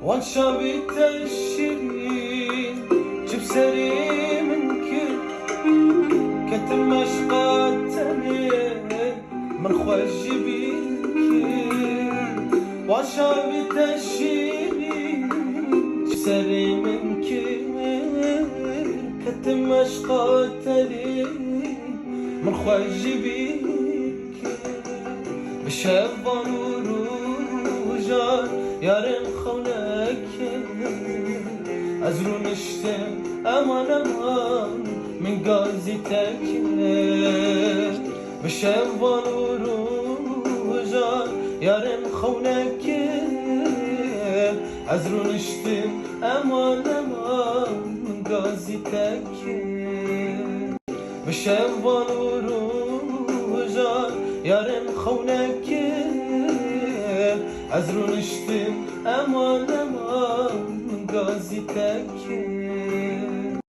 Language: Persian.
وانشابت الشيرين جب سري منك كتم اشقاتني من خوش بيك وانشابت الشيرين جب سري منك كتم اشقاتني من خوش بيك بشفان وروجان يارم خونك ازرو نشتم امان امان من غازيتك بشفان وروجان يارم خونك ازرو نشتم امان امان من غازيتك بشفان وروجان يارم خونك ازرو نشتم امان امان من غازيتك